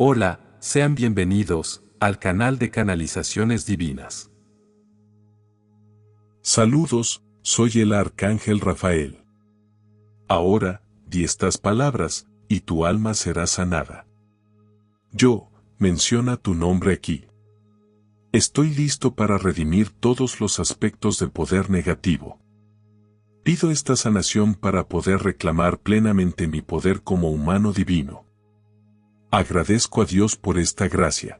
Hola, sean bienvenidos al canal de Canalizaciones Divinas. Saludos, soy el Arcángel Rafael. Ahora, di estas palabras, y tu alma será sanada. Yo, menciona tu nombre aquí. Estoy listo para redimir todos los aspectos del poder negativo. Pido esta sanación para poder reclamar plenamente mi poder como humano divino. Agradezco a Dios por esta gracia.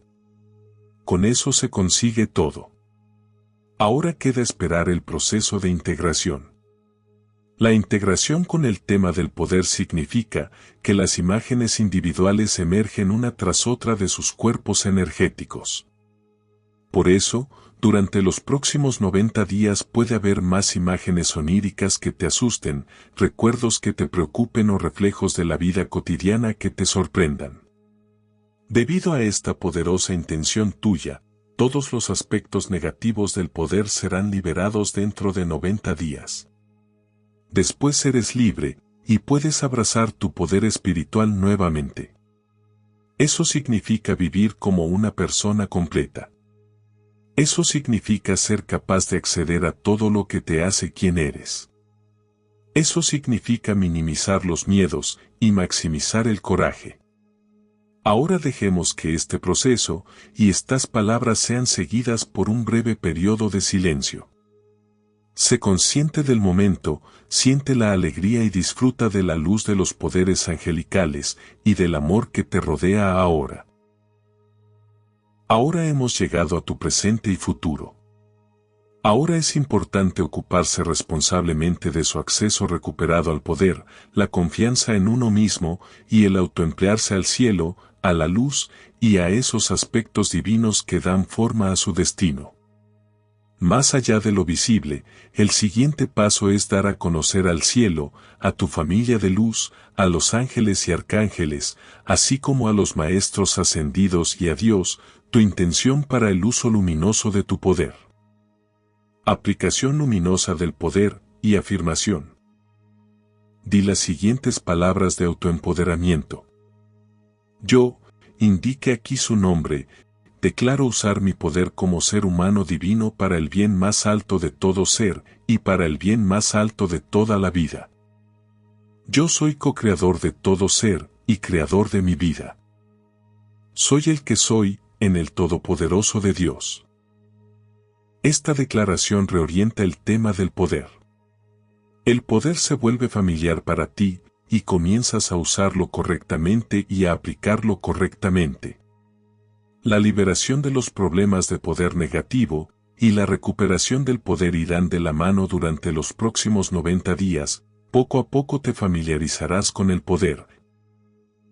Con eso se consigue todo. Ahora queda esperar el proceso de integración. La integración con el tema del poder significa que las imágenes individuales emergen una tras otra de sus cuerpos energéticos. Por eso, durante los próximos 90 días puede haber más imágenes oníricas que te asusten, recuerdos que te preocupen o reflejos de la vida cotidiana que te sorprendan. Debido a esta poderosa intención tuya, todos los aspectos negativos del poder serán liberados dentro de 90 días. Después eres libre, y puedes abrazar tu poder espiritual nuevamente. Eso significa vivir como una persona completa. Eso significa ser capaz de acceder a todo lo que te hace quien eres. Eso significa minimizar los miedos y maximizar el coraje. Ahora dejemos que este proceso y estas palabras sean seguidas por un breve periodo de silencio. Sé consciente del momento, siente la alegría y disfruta de la luz de los poderes angelicales y del amor que te rodea ahora. Ahora hemos llegado a tu presente y futuro. Ahora es importante ocuparse responsablemente de su acceso recuperado al poder, la confianza en uno mismo y el autoemplearse al cielo, a la luz y a esos aspectos divinos que dan forma a su destino. Más allá de lo visible, el siguiente paso es dar a conocer al cielo, a tu familia de luz, a los ángeles y arcángeles, así como a los maestros ascendidos y a Dios, tu intención para el uso luminoso de tu poder. Aplicación luminosa del poder y afirmación. Di las siguientes palabras de autoempoderamiento. Yo, indique aquí su nombre, declaro usar mi poder como ser humano divino para el bien más alto de todo ser y para el bien más alto de toda la vida. Yo soy co-creador de todo ser y creador de mi vida. Soy el que soy en el Todopoderoso de Dios. Esta declaración reorienta el tema del poder. El poder se vuelve familiar para ti y comienzas a usarlo correctamente y a aplicarlo correctamente. La liberación de los problemas de poder negativo y la recuperación del poder irán de la mano durante los próximos 90 días, poco a poco te familiarizarás con el poder.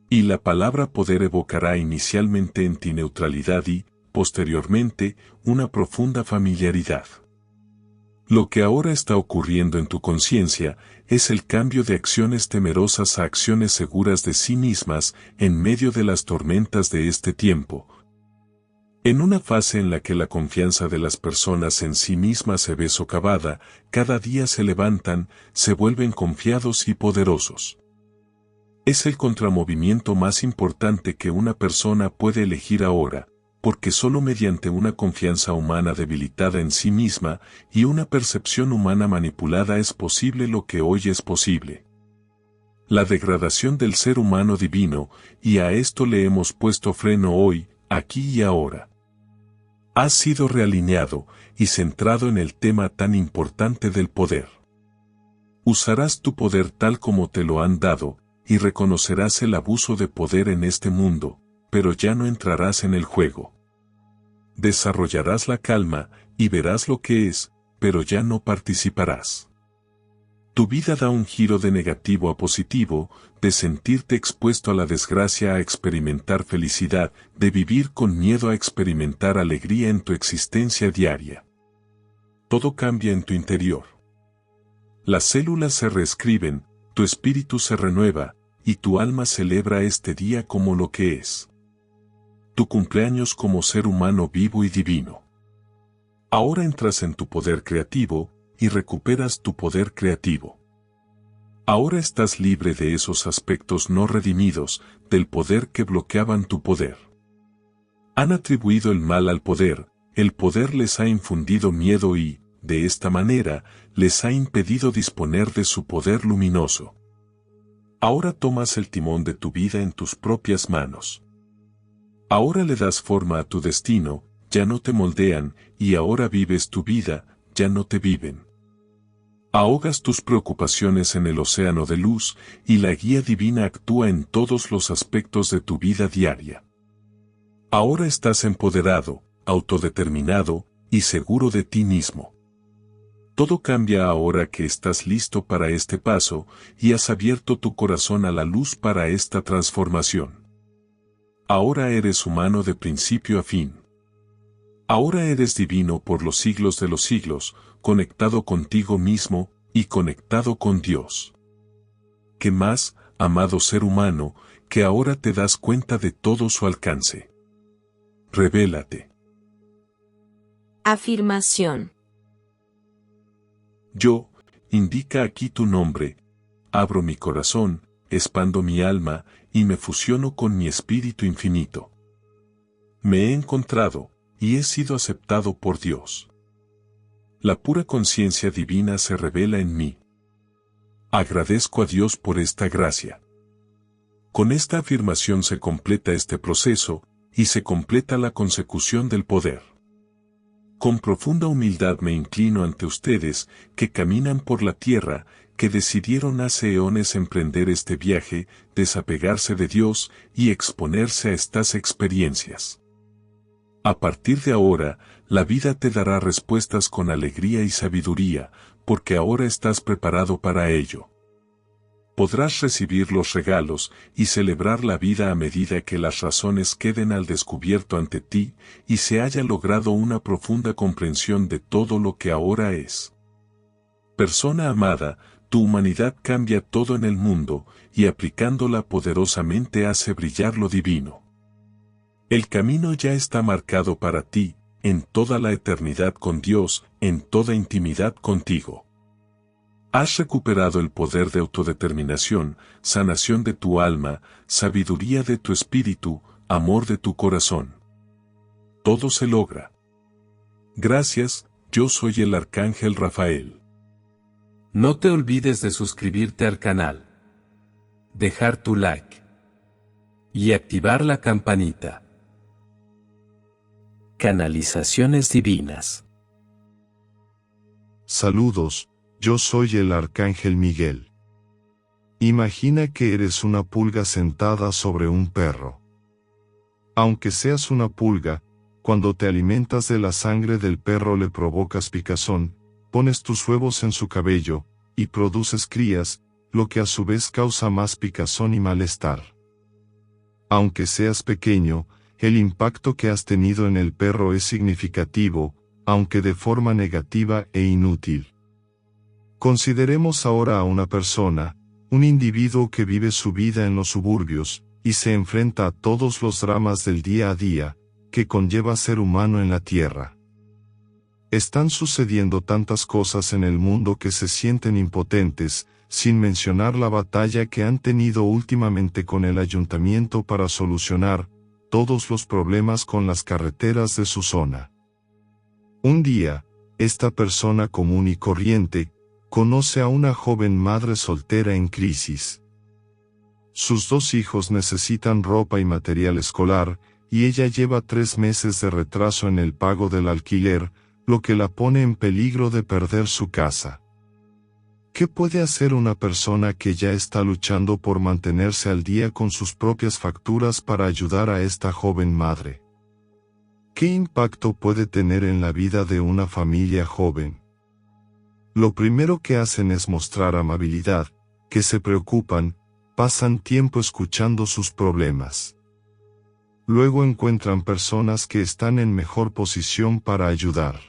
Y la palabra poder evocará inicialmente en ti neutralidad y, posteriormente, una profunda familiaridad. Lo que ahora está ocurriendo en tu conciencia es el cambio de acciones temerosas a acciones seguras de sí mismas en medio de las tormentas de este tiempo. En una fase en la que la confianza de las personas en sí mismas se ve socavada, cada día se levantan, se vuelven confiados y poderosos. Es el contramovimiento más importante que una persona puede elegir ahora, porque solo mediante una confianza humana debilitada en sí misma y una percepción humana manipulada es posible lo que hoy es posible. La degradación del ser humano divino, y a esto le hemos puesto freno hoy, aquí y ahora. Has sido realineado y centrado en el tema tan importante del poder. Usarás tu poder tal como te lo han dado, y reconocerás el abuso de poder en este mundo, pero ya no entrarás en el juego. Desarrollarás la calma, y verás lo que es, pero ya no participarás. Tu vida da un giro de negativo a positivo, de sentirte expuesto a la desgracia a experimentar felicidad, de vivir con miedo a experimentar alegría en tu existencia diaria. Todo cambia en tu interior. Las células se reescriben, tu espíritu se renueva, y tu alma celebra este día como lo que es. Tu cumpleaños como ser humano vivo y divino. Ahora entras en tu poder creativo, y recuperas tu poder creativo. Ahora estás libre de esos aspectos no redimidos, del poder que bloqueaban tu poder. Han atribuido el mal al poder, el poder les ha infundido miedo y, de esta manera, les ha impedido disponer de su poder luminoso. Ahora tomas el timón de tu vida en tus propias manos. Ahora le das forma a tu destino, ya no te moldean, y ahora vives tu vida, ya no te viven. Ahogas tus preocupaciones en el océano de luz, y la guía divina actúa en todos los aspectos de tu vida diaria. Ahora estás empoderado, autodeterminado, y seguro de ti mismo. Todo cambia ahora que estás listo para este paso, y has abierto tu corazón a la luz para esta transformación. Ahora eres humano de principio a fin. Ahora eres divino por los siglos de los siglos, conectado contigo mismo, y conectado con Dios. ¿Qué más, amado ser humano, que ahora te das cuenta de todo su alcance? Revélate. Afirmación. Yo, indica aquí tu nombre, abro mi corazón, expando mi alma, y me fusiono con mi espíritu infinito. Me he encontrado, y he sido aceptado por Dios. La pura conciencia divina se revela en mí. Agradezco a Dios por esta gracia. Con esta afirmación se completa este proceso, y se completa la consecución del poder. Con profunda humildad me inclino ante ustedes, que caminan por la tierra, que decidieron hace eones emprender este viaje, desapegarse de Dios y exponerse a estas experiencias. A partir de ahora, la vida te dará respuestas con alegría y sabiduría, porque ahora estás preparado para ello. Podrás recibir los regalos y celebrar la vida a medida que las razones queden al descubierto ante ti y se haya logrado una profunda comprensión de todo lo que ahora es. Persona amada, tu humanidad cambia todo en el mundo y aplicándola poderosamente hace brillar lo divino. El camino ya está marcado para ti, en toda la eternidad con Dios, en toda intimidad contigo. Has recuperado el poder de autodeterminación, sanación de tu alma, sabiduría de tu espíritu, amor de tu corazón. Todo se logra. Gracias, yo soy el Arcángel Rafael. No te olvides de suscribirte al canal, dejar tu like y activar la campanita. Canalizaciones divinas. Saludos, yo soy el Arcángel Miguel. Imagina que eres una pulga sentada sobre un perro. Aunque seas una pulga, cuando te alimentas de la sangre del perro le provocas picazón, pones tus huevos en su cabello, y produces crías, lo que a su vez causa más picazón y malestar. Aunque seas pequeño, el impacto que has tenido en el perro es significativo, aunque de forma negativa e inútil. Consideremos ahora a una persona, un individuo que vive su vida en los suburbios, y se enfrenta a todos los dramas del día a día, que conlleva ser humano en la tierra. Están sucediendo tantas cosas en el mundo que se sienten impotentes, sin mencionar la batalla que han tenido últimamente con el ayuntamiento para solucionar todos los problemas con las carreteras de su zona. Un día, esta persona común y corriente, conoce a una joven madre soltera en crisis. Sus 2 hijos necesitan ropa y material escolar, y ella lleva 3 meses de retraso en el pago del alquiler, lo que la pone en peligro de perder su casa. ¿Qué puede hacer una persona que ya está luchando por mantenerse al día con sus propias facturas para ayudar a esta joven madre? ¿Qué impacto puede tener en la vida de una familia joven? Lo primero que hacen es mostrar amabilidad, que se preocupan, pasan tiempo escuchando sus problemas. Luego encuentran personas que están en mejor posición para ayudar.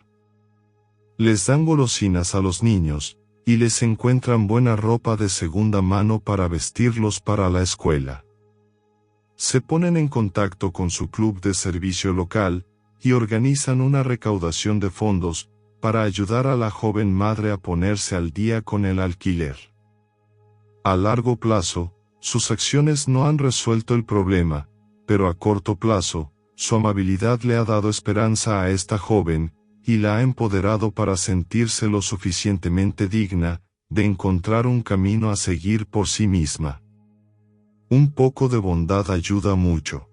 Les dan golosinas a los niños, y les encuentran buena ropa de segunda mano para vestirlos para la escuela. Se ponen en contacto con su club de servicio local, y organizan una recaudación de fondos, para ayudar a la joven madre a ponerse al día con el alquiler. A largo plazo, sus acciones no han resuelto el problema, pero a corto plazo, su amabilidad le ha dado esperanza a esta joven, y la ha empoderado para sentirse lo suficientemente digna de encontrar un camino a seguir por sí misma. Un poco de bondad ayuda mucho.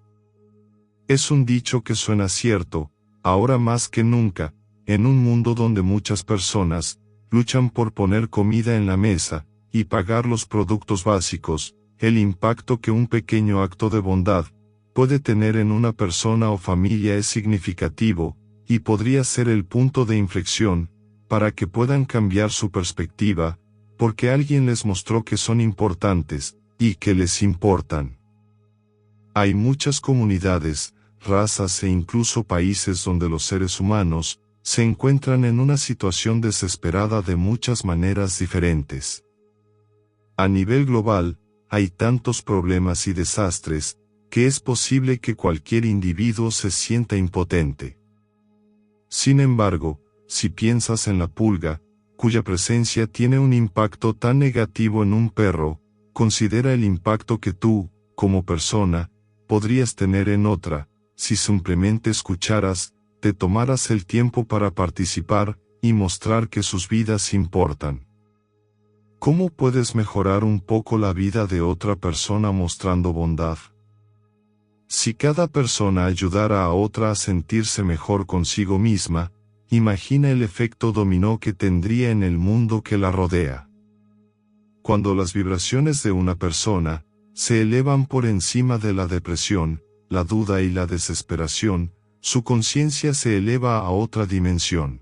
Es un dicho que suena cierto, ahora más que nunca, en un mundo donde muchas personas luchan por poner comida en la mesa y pagar los productos básicos. El impacto que un pequeño acto de bondad puede tener en una persona o familia es significativo, y podría ser el punto de inflexión para que puedan cambiar su perspectiva, porque alguien les mostró que son importantes y que les importan. Hay muchas comunidades, razas e incluso países donde los seres humanos se encuentran en una situación desesperada de muchas maneras diferentes. A nivel global, hay tantos problemas y desastres, que es posible que cualquier individuo se sienta impotente. Sin embargo, si piensas en la pulga, cuya presencia tiene un impacto tan negativo en un perro, considera el impacto que tú, como persona, podrías tener en otra, si simplemente escucharas, te tomaras el tiempo para participar y mostrar que sus vidas importan. ¿Cómo puedes mejorar un poco la vida de otra persona mostrando bondad? Si cada persona ayudara a otra a sentirse mejor consigo misma, imagina el efecto dominó que tendría en el mundo que la rodea. Cuando las vibraciones de una persona se elevan por encima de la depresión, la duda y la desesperación, su conciencia se eleva a otra dimensión.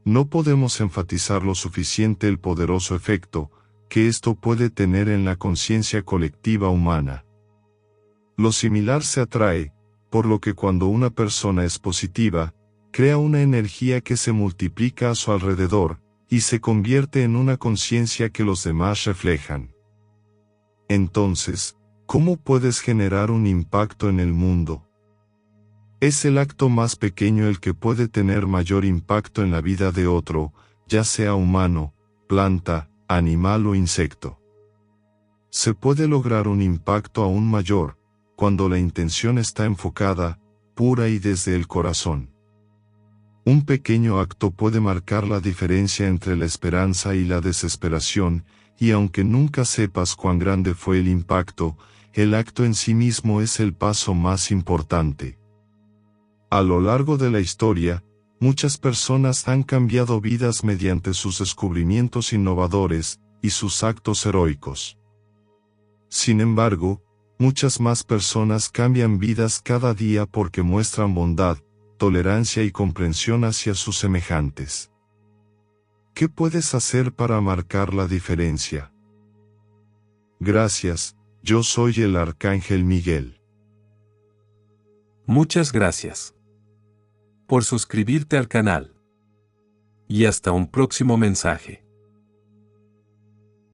No podemos enfatizar lo suficiente el poderoso efecto que esto puede tener en la conciencia colectiva humana. Lo similar se atrae, por lo que cuando una persona es positiva, crea una energía que se multiplica a su alrededor, y se convierte en una conciencia que los demás reflejan. Entonces, ¿cómo puedes generar un impacto en el mundo? Es el acto más pequeño el que puede tener mayor impacto en la vida de otro, ya sea humano, planta, animal o insecto. Se puede lograr un impacto aún mayor, cuando la intención está enfocada, pura y desde el corazón. Un pequeño acto puede marcar la diferencia entre la esperanza y la desesperación, y aunque nunca sepas cuán grande fue el impacto, el acto en sí mismo es el paso más importante. A lo largo de la historia, muchas personas han cambiado vidas mediante sus descubrimientos innovadores y sus actos heroicos. Sin embargo, muchas más personas cambian vidas cada día porque muestran bondad, tolerancia y comprensión hacia sus semejantes. ¿Qué puedes hacer para marcar la diferencia? Gracias, yo soy el Arcángel Miguel. Muchas gracias por suscribirte al canal. Y hasta un próximo mensaje.